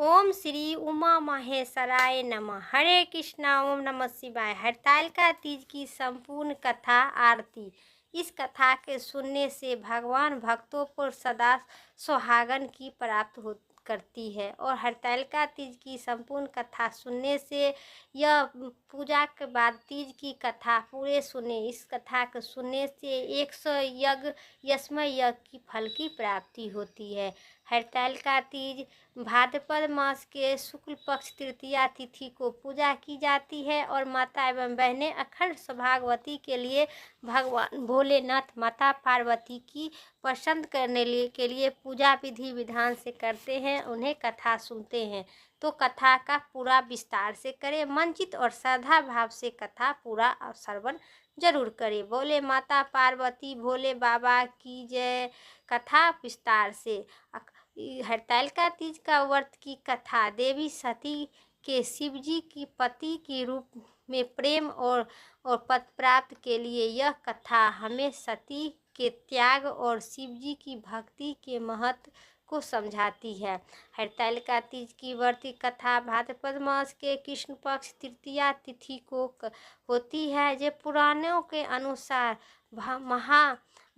ओम श्री उमा महेश्वराय नमः। हरे कृष्णा। ओम नमः शिवाय। हरतालिका तीज की संपूर्ण कथा आरती। इस कथा के सुनने से भगवान भक्तों को सदा सुहागन की प्राप्त करती है और हरतालिका तीज की संपूर्ण कथा सुनने से यह पूजा के बाद तीज की कथा पूरे सुने। इस कथा को सुनने से 100 यज्ञ यज्ञ की फल की प्राप्ति होती है। हरतालिका तीज भाद्रपद मास के शुक्ल पक्ष तृतीया तिथि को पूजा की जाती है और माता एवं बहनें अखंड सौभाग्यवती के लिए भगवान भोलेनाथ माता पार्वती की पसंद करने के लिए पूजा विधि विधान से करते हैं, उन्हें कथा सुनते हैं। तो कथा का पूरा विस्तार से करें, मंचित और श्रद्धा भाव से कथा पूरा श्रवण जरूर करें। बोले माता पार्वती भोले बाबा की जय। कथा विस्तार से। हरतालिका तीज का व्रत की कथा। देवी सती के शिव जी की पति के रूप में प्रेम और पद प्राप्त के लिए यह कथा हमें सती के त्याग और शिव जी की भक्ति के महत्व को समझाती है। हरतालिका तीज की व्रत की कथा भाद्रपद मास के कृष्ण पक्ष तृतीया तिथि को होती है। जो पुराणों के अनुसार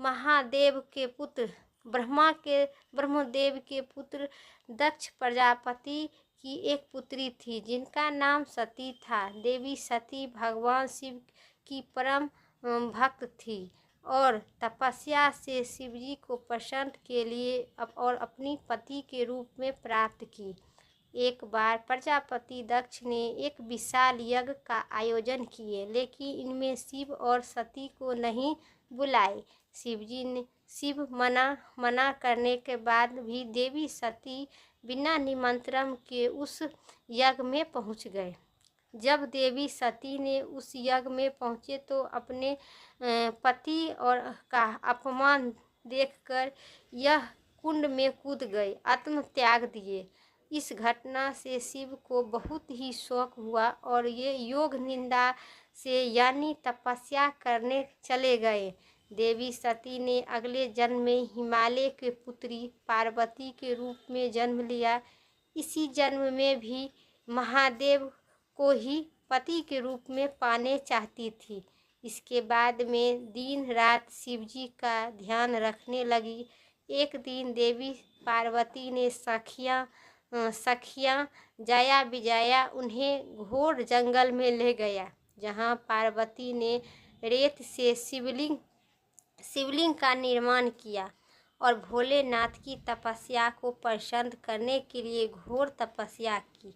महादेव के पुत्र ब्रह्मदेव के पुत्र दक्ष प्रजापति की एक पुत्री थी जिनका नाम सती था। देवी सती भगवान शिव की परम भक्त थी और तपस्या से शिव जी को प्रसन्न के लिए और अपनी पति के रूप में प्राप्त की। एक बार प्रजापति दक्ष ने एक विशाल यज्ञ का आयोजन किए, लेकिन इनमें शिव और सती को नहीं बुलाए। शिव मना करने के बाद भी देवी सती बिना निमंत्रण के उस यज्ञ में पहुंच गए। जब देवी सती ने उस यज्ञ में पहुंचे तो अपने पति और का अपमान देखकर यह कुंड में कूद गए, आत्म त्याग दिए। इस घटना से शिव को बहुत ही शौक हुआ और ये योग निंदा से यानी तपस्या करने चले गए। देवी सती ने अगले जन्म में हिमालय के पुत्री पार्वती के रूप में जन्म लिया। इसी जन्म में भी महादेव को ही पति के रूप में पाने चाहती थी। इसके बाद में दिन रात शिव जी का ध्यान रखने लगी। एक दिन देवी पार्वती ने सखियां जया विजया उन्हें घोर जंगल में ले गया, जहां पार्वती ने रेत से शिवलिंग का निर्माण किया और भोलेनाथ की तपस्या को प्रसन्न करने के लिए घोर तपस्या की।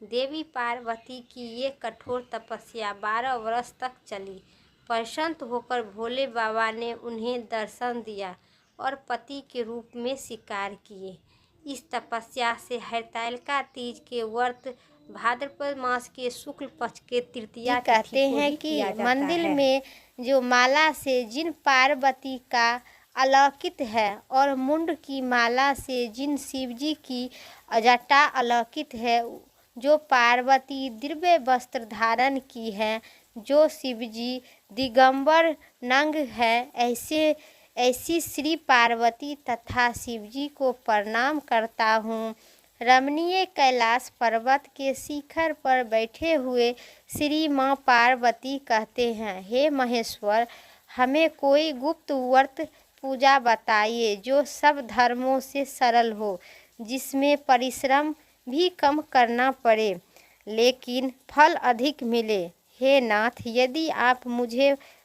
देवी पार्वती की ये कठोर तपस्या 12 वर्ष तक चली। प्रसन्न होकर भोले बाबा ने उन्हें दर्शन दिया और पति के रूप में स्वीकार किए। इस तपस्या से हरतालिका तीज के व्रत भाद्रपद मास के शुक्ल पक्ष के तृतीया कहते हैं कि मंदिर में जो माला से जिन पार्वती का अलौकित है और मुंड की माला से जिन शिव जी की जटा अलौकित है, जो पार्वती दिव्य वस्त्र धारण की है, जो शिव जी दिगंबर नंग है, ऐसी श्री पार्वती तथा शिव जी को प्रणाम करता हूँ। रमणीय कैलाश पर्वत के शिखर पर बैठे हुए श्री माँ पार्वती कहते हैं, हे महेश्वर, हमें कोई गुप्त व्रत पूजा बताइए जो सब धर्मों से सरल हो, जिसमें परिश्रम भी कम करना पड़े लेकिन फल अधिक मिले। हे नाथ, यदि आप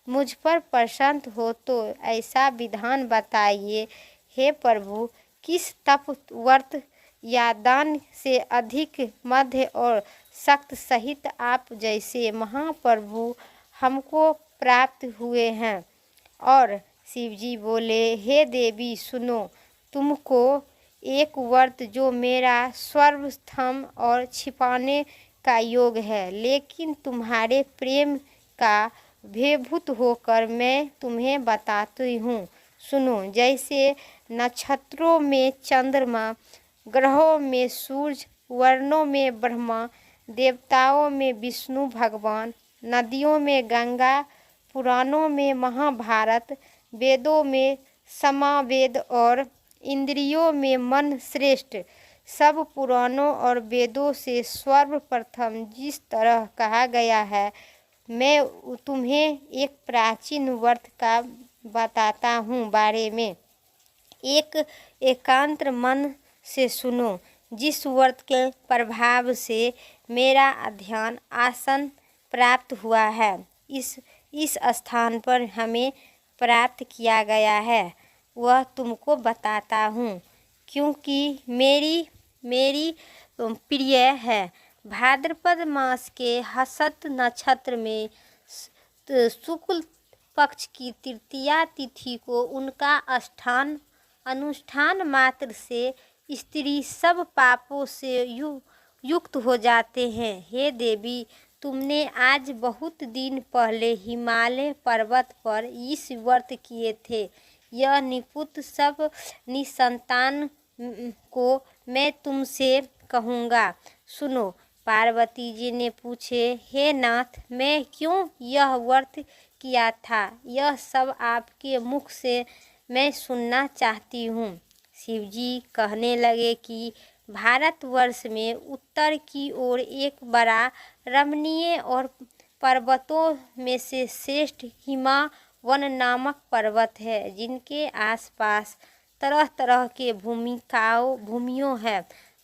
मुझ पर प्रसन्न हो तो ऐसा विधान बताइए। हे प्रभु, किस तप व्रत या दान से अधिक मध्य और सख्त सहित आप जैसे महाप्रभु हमको प्राप्त हुए हैं। और शिवजी बोले, हे देवी सुनो, तुमको एक व्रत जो मेरा सर्वथम और छिपाने का योग है, लेकिन तुम्हारे प्रेम का भयभूत होकर मैं तुम्हें बताती हूँ। सुनो। जैसे नक्षत्रों में चंद्रमा, ग्रहों में सूर्य, वर्णों में ब्रह्मा, देवताओं में विष्णु भगवान, नदियों में गंगा, पुराणों में महाभारत, वेदों में सामवेद और इंद्रियों में मन श्रेष्ठ, सब पुराणों और वेदों से सर्वप्रथम जिस तरह कहा गया है, मैं तुम्हें एक प्राचीन व्रत का बताता हूँ बारे में। एक एकांत मन से सुनो। जिस व्रत के प्रभाव से मेरा ध्यान आसन प्राप्त हुआ है, इस स्थान पर हमें प्राप्त किया गया है, वह तुमको बताता हूँ, क्योंकि मेरी प्रिय है। भाद्रपद मास के हस्त नक्षत्र में शुक्ल पक्ष की तृतीया तिथि को उनका अनुष्ठान मात्र से स्त्री सब पापों से युक्त हो जाते हैं। हे देवी, तुमने आज बहुत दिन पहले हिमालय पर्वत पर इस व्रत किए थे। यह निपुत सब निसंतान को मैं तुमसे कहूँगा। सुनो। पार्वती जी ने पूछे, हे नाथ, मैं क्यों यह व्रत किया था, यह सब आपके मुख से मैं सुनना चाहती हूँ। शिवजी कहने लगे कि भारतवर्ष में उत्तर की ओर एक बड़ा रमणीय और पर्वतों में से श्रेष्ठ हिमावन नामक पर्वत है, जिनके आसपास तरह तरह के भूमियों है,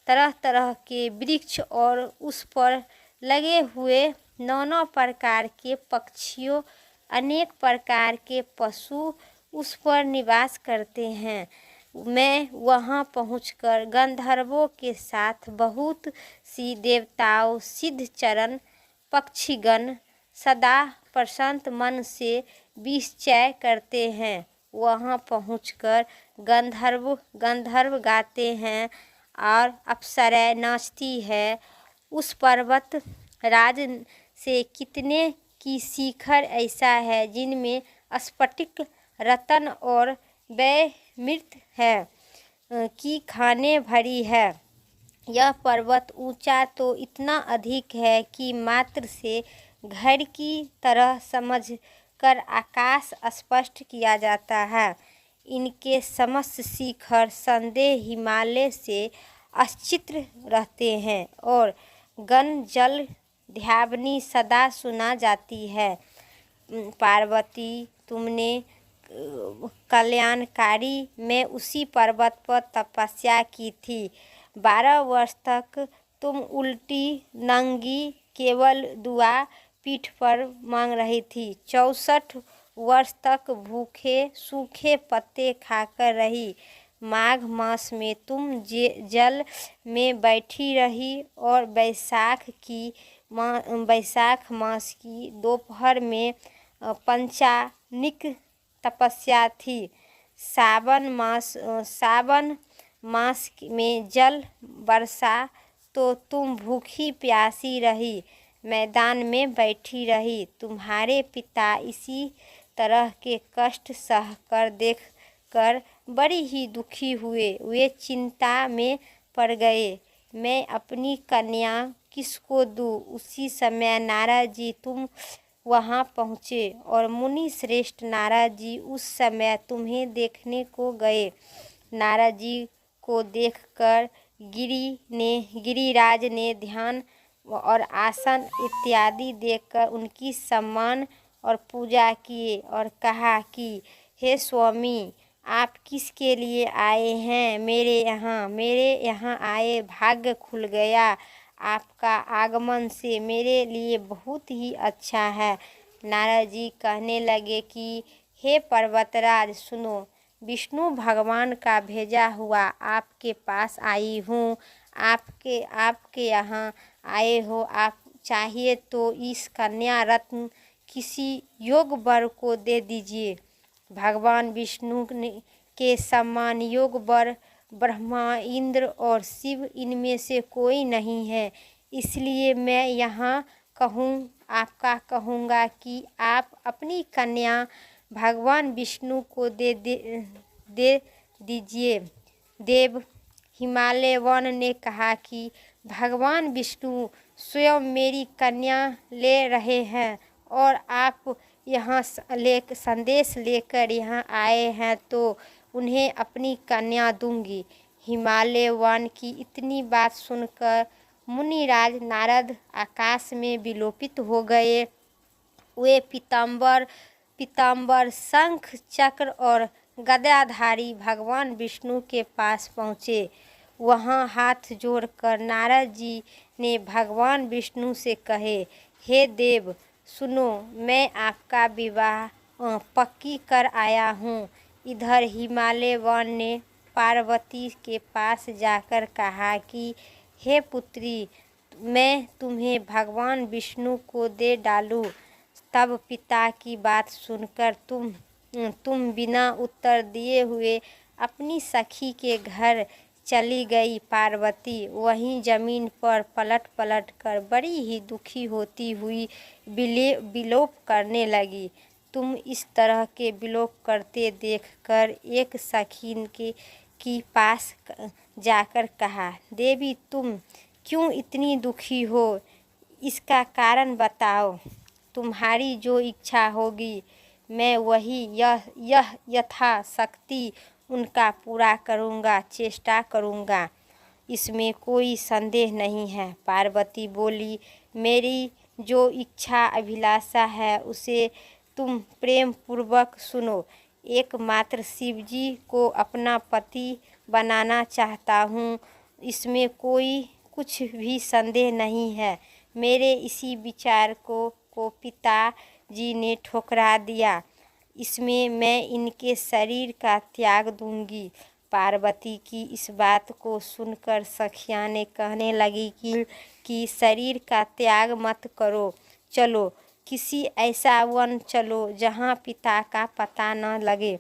तरह तरह के वृक्ष और उस पर लगे हुए नाना प्रकार के पक्षियों, अनेक प्रकार के पशु उस पर निवास करते हैं। मैं वहां पहुंचकर गंधर्वों के साथ बहुत सी देवताओं, सिद्ध चरण, पक्षीगण सदा प्रसन्न मन से विचय करते हैं। वहां पहुंचकर गंधर्व गाते हैं और अप्सराएं नाचती है। उस पर्वत राज से कितने की शिखर ऐसा है जिनमें स्फटिक, रत्न और वैमृत है की खाने भरी है। यह पर्वत ऊंचा तो इतना अधिक है कि मात्र से घर की तरह समझ कर आकाश स्पष्ट किया जाता है। इनके समस्त शिखर संदेह हिमालय से अचित्र रहते हैं और गण जल ध्यावनी सदा सुना जाती है। पार्वती, तुमने कल्याणकारी में उसी पर्वत पर तपस्या की थी। 12 वर्ष तक तुम उल्टी नंगी केवल दुआ पीठ पर मांग रही थी। 64 वर्ष तक भूखे सूखे पत्ते खाकर रही। माघ मास में तुम जल में बैठी रही और वैशाख मास की दोपहर में पंचानिक तपस्या थी। सावन मास में जल वर्षा तो तुम भूखी प्यासी रही, मैदान में बैठी रही। तुम्हारे पिता इसी तरह के कष्ट सह कर देख कर बड़ी ही दुखी हुए। वे चिंता में पड़ गए, मैं अपनी कन्या किसको दूँ। उसी समय नारद जी तुम वहाँ पहुँचे और मुनि श्रेष्ठ नारद जी उस समय तुम्हें देखने को गए। नारद जी को देखकर गिरिराज ने ध्यान और आसन इत्यादि देकर उनकी सम्मान और पूजा किए और कहा कि हे स्वामी, आप किसके लिए आए हैं। मेरे यहाँ आए भाग्य खुल गया। आपका आगमन से मेरे लिए बहुत ही अच्छा है। नारद जी कहने लगे कि हे पर्वतराज, सुनो, विष्णु भगवान का भेजा हुआ आपके पास आई हूँ। आपके यहाँ आए हो। आप चाहिए तो इस कन्या रत्न किसी योग वर को दे दीजिए। भगवान विष्णु के समान योग वर ब्रह्मा, इंद्र और शिव इनमें से कोई नहीं है। इसलिए मैं यहाँ आपका कहूँगा कि आप अपनी कन्या भगवान विष्णु को दे दीजिए। देव हिमालयवन ने कहा कि भगवान विष्णु स्वयं मेरी कन्या ले रहे हैं और आप यहाँ संदेश लेकर यहाँ आए हैं तो उन्हें अपनी कन्या दूंगी। हिमालय वन की इतनी बात सुनकर मुनिराज नारद आकाश में विलोपित हो गए। वे पीताम्बर शंख चक्र और गदाधारी भगवान विष्णु के पास पहुँचे। वहाँ हाथ जोड़कर नारद जी ने भगवान विष्णु से कहे, हे देव सुनो, मैं आपका विवाह पक्की कर आया हूँ। इधर हिमालय वन ने पार्वती के पास जाकर कहा कि हे पुत्री, मैं तुम्हें भगवान विष्णु को दे डालूं। तब पिता की बात सुनकर तुम बिना उत्तर दिए हुए अपनी सखी के घर चली गई। पार्वती वहीं जमीन पर पलट पलट कर बड़ी ही दुखी होती हुई विलोप करने लगी। तुम इस तरह के विलोप करते देखकर एक सखी की पास जाकर कहा, देवी तुम क्यों इतनी दुखी हो, इसका कारण बताओ। तुम्हारी जो इच्छा होगी मैं वही यह यथाशक्ति उनका पूरा करूँगा, चेष्टा करूँगा, इसमें कोई संदेह नहीं है। पार्वती बोली, मेरी जो इच्छा अभिलाषा है उसे तुम प्रेम पूर्वक सुनो। एकमात्र शिव जी को अपना पति बनाना चाहता हूँ, इसमें कोई कुछ भी संदेह नहीं है। मेरे इसी विचार को पिता जी ने ठुकरा दिया, इसमें मैं इनके शरीर का त्याग दूंगी। पार्वती की इस बात को सुनकर सखियाँ ने कहने लगी कि शरीर का त्याग मत करो, चलो किसी ऐसा वन चलो जहाँ पिता का पता न लगे।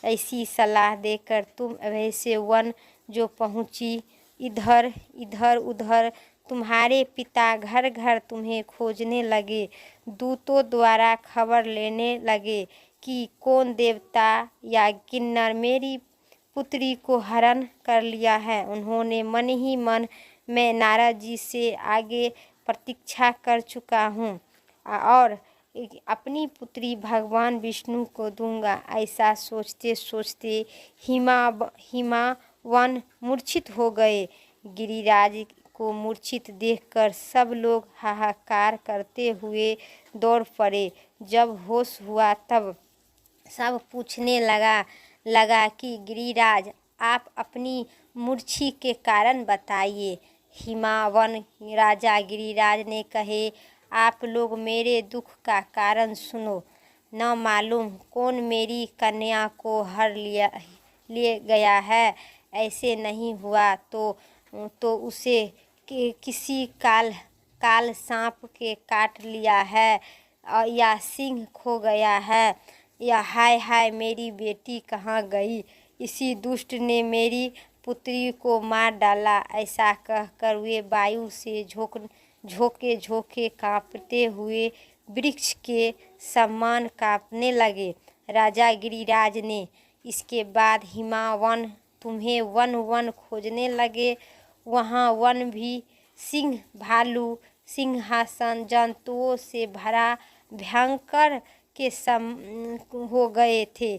ऐसी सलाह देकर तुम वैसे वन जो पहुँची, इधर उधर तुम्हारे पिता घर घर तुम्हें खोजने लगे। दूतों द्वारा खबर लेने लगे कि कौन देवता या किन्नर मेरी पुत्री को हरण कर लिया है। उन्होंने मन ही मन मैं नारद जी से आगे प्रतीक्षा कर चुका हूँ और अपनी पुत्री भगवान विष्णु को दूंगा। ऐसा सोचते सोचते हिमावन मूर्छित हो गए। गिरिराज को मूर्छित देखकर सब लोग हाहाकार करते हुए दौड़ पड़े। जब होश हुआ तब सब पूछने लगा कि गिरिराज आप अपनी मूर्छा के कारण बताइए। हिमावन राजा गिरिराज ने कहे, आप लोग मेरे दुख का कारण सुनो। न मालूम कौन मेरी कन्या को हर ले गया है। ऐसे नहीं हुआ तो उसे किसी काल सांप के काट लिया है या सिंह खो गया है या हाय हाय मेरी बेटी कहाँ गई, इसी दुष्ट ने मेरी पुत्री को मार डाला। ऐसा कहकर वे वायु से झोंके कांपते हुए वृक्ष के समान कांपने लगे। राजा गिरिराज ने इसके बाद हिमावन तुम्हें वन खोजने लगे। वहाँ वन भी सिंह भालू सिंहासन जंतुओं से भरा भयंकर के सम हो गए थे।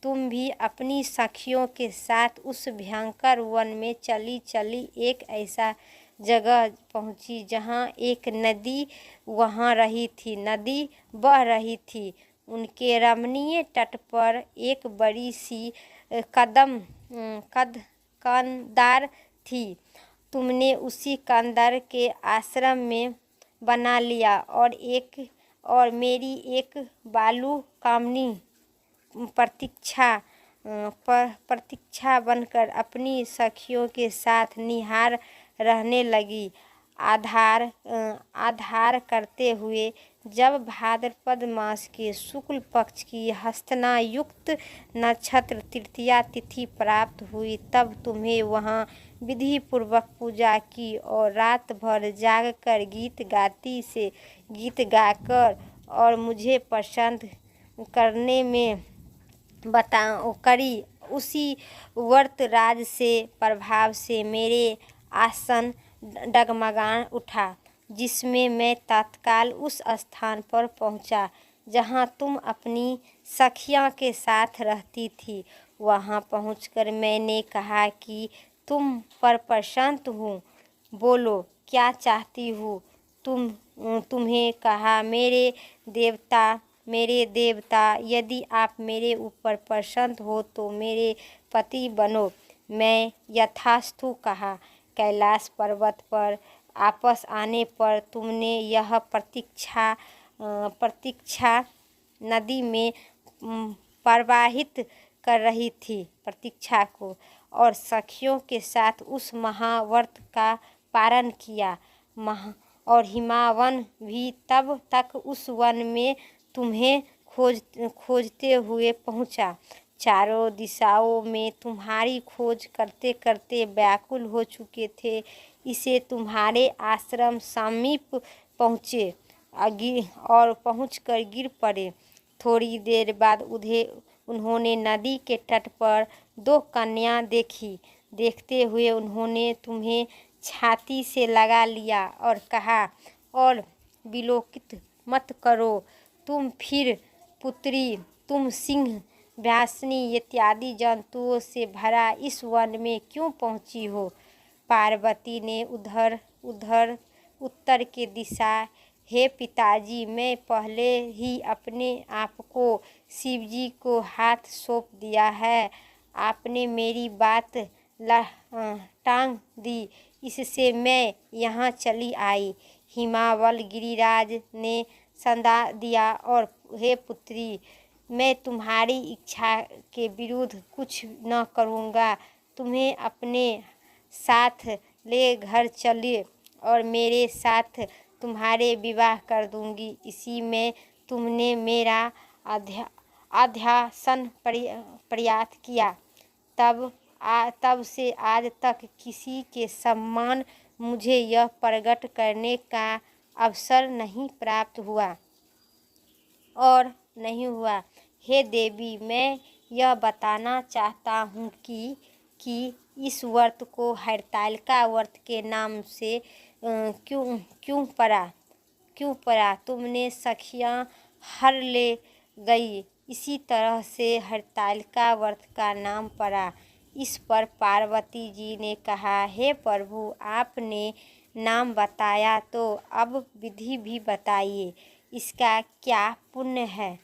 तुम भी अपनी सखियों के साथ उस भयंकर वन में चली एक ऐसा जगह पहुंची जहां एक नदी वहां रही थी। नदी बह रही थी। उनके रमणीय तट पर एक बड़ी सी कंदार थी। तुमने उसी कंदार के आश्रम में बना लिया और मेरी एक बालू कामनी प्रतीक्षा बनकर अपनी सखियों के साथ निहार रहने लगी। आधार करते हुए जब भाद्रपद मास के शुक्ल पक्ष की हस्तना युक्त नक्षत्र तृतीया तिथि प्राप्त हुई, तब तुम्हें वहाँ विधि पूर्वक पूजा की और रात भर जागकर गीत गाकर और मुझे प्रसन्न करने में करी। उसी व्रत राज से प्रभाव से मेरे आसन डगमगा उठा, जिसमें मैं तत्काल उस स्थान पर पहुंचा जहां तुम अपनी सखियां के साथ रहती थी। वहां पहुंचकर मैंने कहा कि तुम पर प्रसन्न हूँ। बोलो क्या चाहती हूँ। तुम्हें कहा, मेरे देवता, यदि आप मेरे ऊपर प्रसन्न हो तो मेरे पति बनो। मैं यथास्तु कहा। कैलाश पर्वत पर वापस आने पर तुमने यह प्रतीक्षा नदी में प्रवाहित कर रही थी प्रतीक्षा को, और सखियों के साथ उस महाव्रत का पारण किया। और हिमावन भी तब तक उस वन में तुम्हें खोजते हुए पहुंचा। चारों दिशाओं में तुम्हारी खोज करते करते व्याकुल हो चुके थे। इसे तुम्हारे आश्रम समीप पहुँचे और पहुंचकर गिर पड़े। थोड़ी देर बाद उन्होंने नदी के तट पर 2 कन्या देखी। देखते हुए उन्होंने तुम्हें छाती से लगा लिया और कहा, और विलोकित मत करो। तुम सिंह, व्यासनी इत्यादि जंतुओं से भरा इस वन में क्यों पहुंची हो। पार्वती ने उत्तर की दिशा, हे पिताजी, मैं पहले ही अपने आप को शिवजी को हाथ सौंप दिया है। आपने मेरी बात टांग दी, इससे मैं यहाँ चली आई। हिमावल गिरिराज ने संदा दिया, और हे पुत्री, मैं तुम्हारी इच्छा के विरुद्ध कुछ न करूँगा। तुम्हें अपने साथ ले घर चलिए और मेरे साथ तुम्हारे विवाह कर दूंगी। इसी में तुमने मेरा अध्यासन प्रयास किया। तब से आज तक किसी के सम्मान मुझे यह प्रकट करने का अवसर नहीं प्राप्त हुआ और नहीं हुआ। हे देवी, मैं यह बताना चाहता हूँ कि इस व्रत को हरतालिका व्रत के नाम से क्यों पड़ा। तुमने सखियाँ हर ले गई, इसी तरह से हरतालिका व्रत का नाम पड़ा। इस पर पार्वती जी ने कहा, हे प्रभु, आपने नाम बताया तो अब विधि भी बताइए। इसका क्या पुण्य है,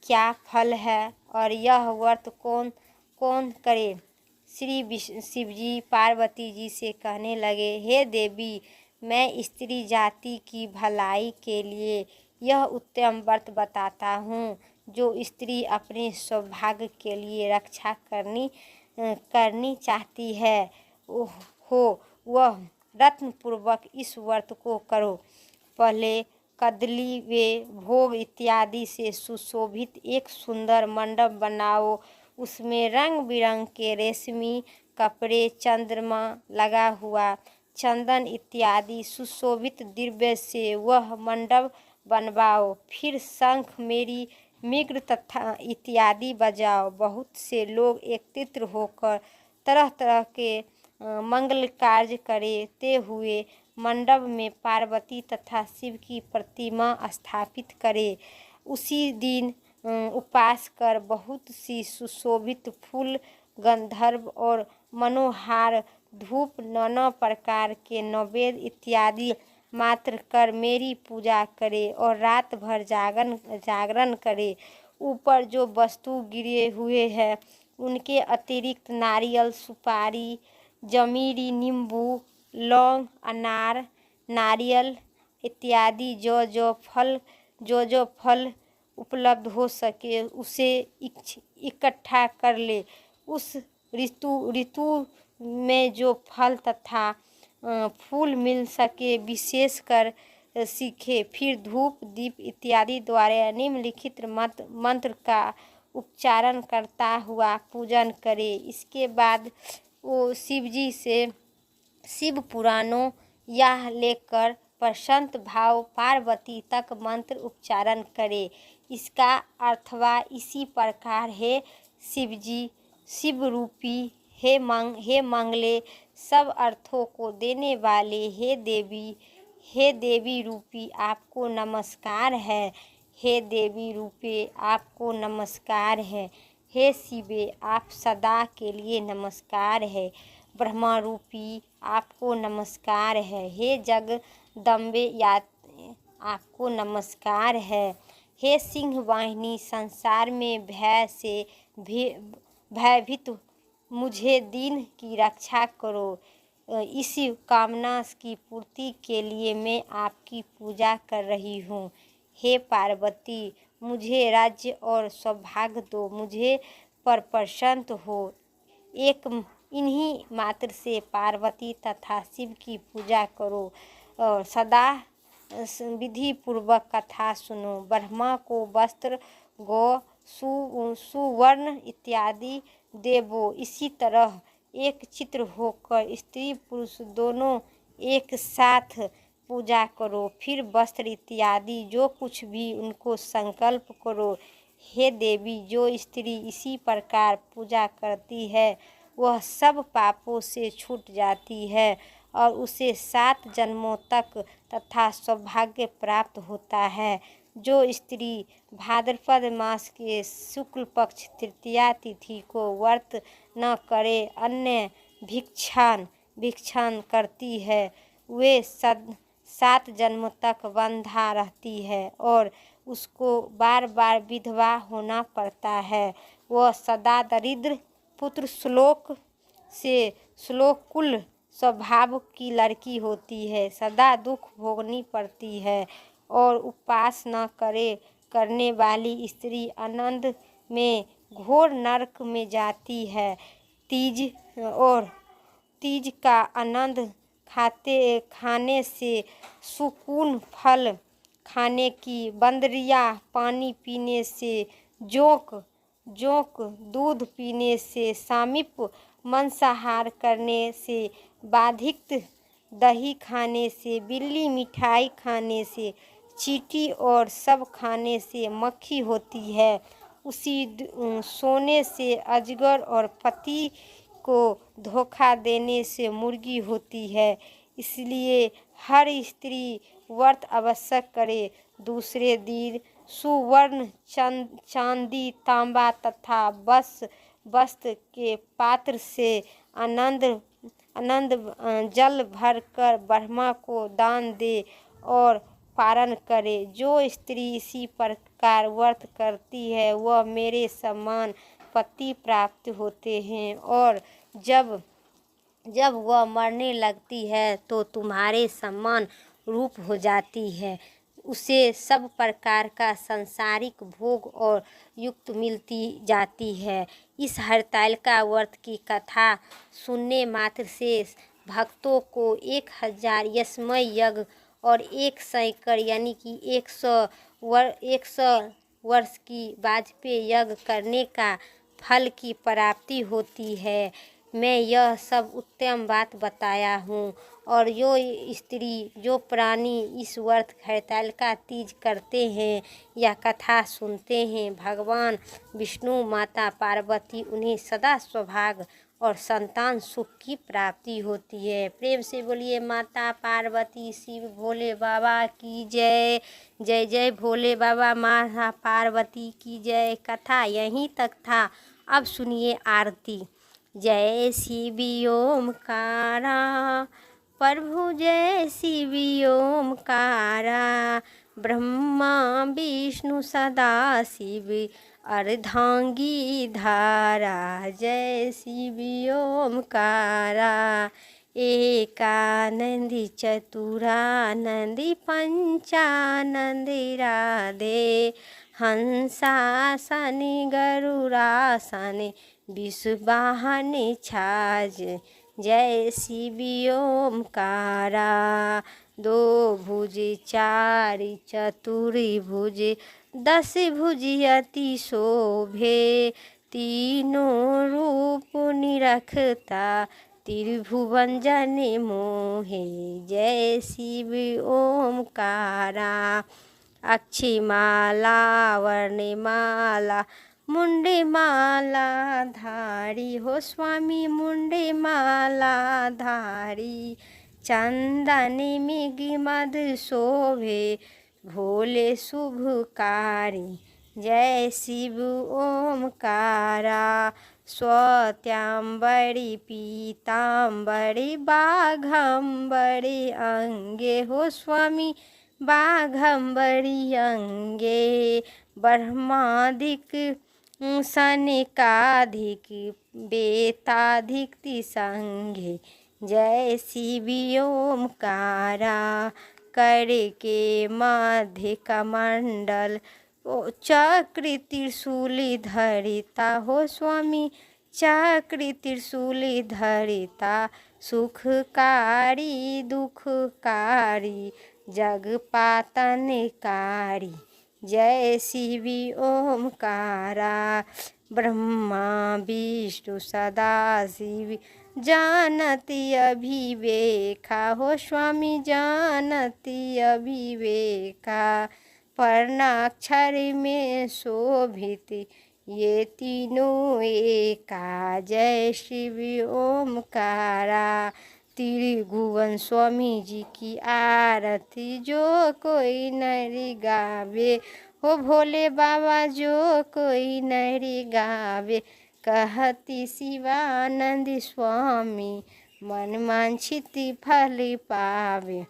क्या फल है, और यह व्रत कौन करे। श्री शिवजी पार्वती जी से कहने लगे, हे देवी, मैं स्त्री जाति की भलाई के लिए यह उत्तम व्रत बताता हूँ, जो स्त्री अपने सौभाग्य के लिए रक्षा करनी चाहती है वह रत्नपूर्वक इस व्रत को करो। पहले कदली वे भोग इत्यादि से सुशोभित एक सुंदर मंडप बनाओ। उसमें रंग बिरंग के रेशमी कपड़े, चंद्रमा लगा हुआ, चंदन इत्यादि सुशोभित द्रव्य से वह मंडप बनवाओ। फिर शंख, मेरी, मृग तथा इत्यादि बजाओ। बहुत से लोग एकत्रित होकर तरह तरह के मंगल कार्य करते हुए मंडप में पार्वती तथा शिव की प्रतिमा स्थापित करें। उसी दिन उपवास कर बहुत सी सुशोभित फूल, गंधर्व और मनोहार धूप, नाना प्रकार के नैवेद्य इत्यादि मात्र कर मेरी पूजा करे और रात भर जागरण करे। ऊपर जो वस्तु गिरे हुए हैं उनके अतिरिक्त नारियल, सुपारी, जमीरी, नींबू, लौंग, अनार, नारियल इत्यादि जो जो फल उपलब्ध हो सके उसे इकट्ठा कर ले। उस ऋतु में जो फल तथा फूल मिल सके विशेष कर सीखे। फिर धूप, दीप इत्यादि द्वारा निम्नलिखित मंत्र का उच्चारण करता हुआ पूजन करे। इसके बाद वो शिवजी से शिव पुराणों यह लेकर प्रशांत भाव पार्वती तक मंत्र उच्चारण करे। इसका अर्थवा इसी प्रकार है, शिवजी, शिव रूपी, हे मंगले, सब अर्थों को देने वाले, हे देवी रूपी आपको नमस्कार है। हे देवी रूपे आपको नमस्कार है। हे शिवे, आप सदा के लिए नमस्कार है। ब्रह्मा रूपी आपको नमस्कार है। हे जगदम्बे आपको नमस्कार है। हे सिंह वाहिनी संसार में भय से भयभीत मुझे दीन की रक्षा करो। इसी कामना की पूर्ति के लिए मैं आपकी पूजा कर रही हूँ। हे पार्वती मुझे राज्य और सौभाग्य दो, मुझे पर प्रसन्न हो। एक इन्हीं मात्र से पार्वती तथा शिव की पूजा करो और सदा विधि पूर्वक कथा सुनो। ब्रह्मा को वस्त्र गौ सुवर्ण इत्यादि देवो। इसी तरह एक चित्र होकर स्त्री पुरुष दोनों एक साथ पूजा करो। फिर वस्त्र इत्यादि जो कुछ भी उनको संकल्प करो। हे देवी जो स्त्री इसी प्रकार पूजा करती है वह सब पापों से छूट जाती है और उसे 7 जन्मों तक तथा सौभाग्य प्राप्त होता है। जो स्त्री भाद्रपद मास के शुक्ल पक्ष तृतीया तिथि को व्रत न करे अन्य भिक्षान करती है वे 7 जन्म तक बंधा रहती है और उसको बार बार विधवा होना पड़ता है। वह सदा दरिद्र पुत्र श्लोक कुल स्वभाव की लड़की होती है। सदा दुख भोगनी पड़ती है और उपवास न करने वाली स्त्री आनंद में घोर नरक में जाती है। तीज का आनंद खाने से सुकून, फल खाने की बंदरिया, पानी पीने से जोंक दूध पीने से सामीप, मांसाहार करने से बाधिक, दही खाने से बिल्ली, मिठाई खाने से चींटी और सब खाने से मक्खी होती है। सोने से अजगर और पति को धोखा देने से मुर्गी होती है। इसलिए हर स्त्री व्रत अवश्य करे। दूसरे दिन सुवर्ण, चांदी, तांबा तथा वस्त्र के पात्र से आनंद जल भरकर ब्रह्मा को दान दे और पारण करे। जो स्त्री इसी प्रकार व्रत करती है वह मेरे समान पति प्राप्त होते हैं और जब वह मरने लगती है तो तुम्हारे समान रूप हो जाती है। उसे सब प्रकार का सांसारिक भोग और युक्त मिलती जाती है। इस हरतालिका व्रत की कथा सुनने मात्र से भक्तों को 1000 यज्ञमय यज्ञ और 1 सैकड़ यानी कि 100 वर्ष की वाजपेय यज्ञ करने का फल की प्राप्ति होती है। मैं यह सब उत्तम बात बताया हूँ और जो प्राणी इस व्रत हरतालिका तीज करते हैं या कथा सुनते हैं भगवान विष्णु, माता पार्वती उन्हें सदा सौभाग्य और संतान सुख की प्राप्ति होती है। प्रेम से बोलिए माता पार्वती शिव भोले बाबा की जय। जय जय भोले बाबा, माता पार्वती की जय। कथा यहीं तक था, अब सुनिए आरती। जय शिव ओमकारा प्रभु, जय शिव ओमकारा, ब्रह्मा विष्णु सदा शिव अर्धांगी धारा। जय शिव ओमकारा एकानंदी चतुरानंदी पंचानंदी राधे, हंसासनि गरुड़ासनि विषवाहनि छाज। जय शिव ओमकारा। 2 भुज 4 चतुर्भुज भुज 10 भुज अति शोभे, तीनों रूप निरखता त्रिभुवन जन मोहे। जय शिव ओमकारा। अक्षी माला वर्णमाला मुंडे माला धारी, हो स्वामी मुंडे माला धारी, चंदन मृग मद शोभे भोले शुभकारी। जय शिव ओमकारा। स्वत्याम्बरी पीताम्बरी बाघम्बरी अंगे हो स्वामी बाघम्बरी अंगे। ब्रह्मादिक सनकाधिक बेताधिक तिसंगे। जय शिवी ओमकारा करके मध्य कमंडल चक्र त्रिशूली धरिता हो स्वामी चक्र त्रिशूली धरिता। सुखकारी दुखकारी जगपातनकारी। जय शिवी ओमकारा ब्रह्मा विष्णु सदा शिव जानती अभिवेका हो स्वामी जानती अभिवेका। वर्णाक्षर में शोभित ये तीनों एका। जय शिवी ओमकारा। त्रिभुवन स्वामी जी की आरती जो कोई नर गावे हो भोले बाबा जो कोई नर गावे। कहती शिवानंद स्वामी मन वांछित फल पावे।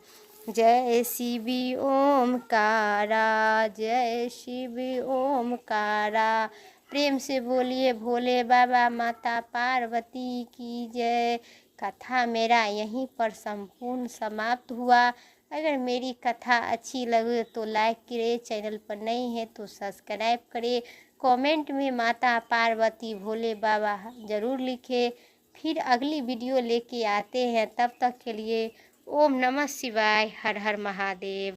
जय शिवी ओमकारा जय शिवी ओमकारा। प्रेम से बोलिए भोले बाबा माता पार्वती की जय। कथा मेरा यहीं पर संपूर्ण समाप्त हुआ। अगर मेरी कथा अच्छी लगे तो लाइक करें, चैनल पर नए हैं तो सब्सक्राइब करें, कमेंट में माता पार्वती भोले बाबा ज़रूर लिखें। फिर अगली वीडियो लेके आते हैं, तब तक के लिए ओम नमः शिवाय, हर हर महादेव।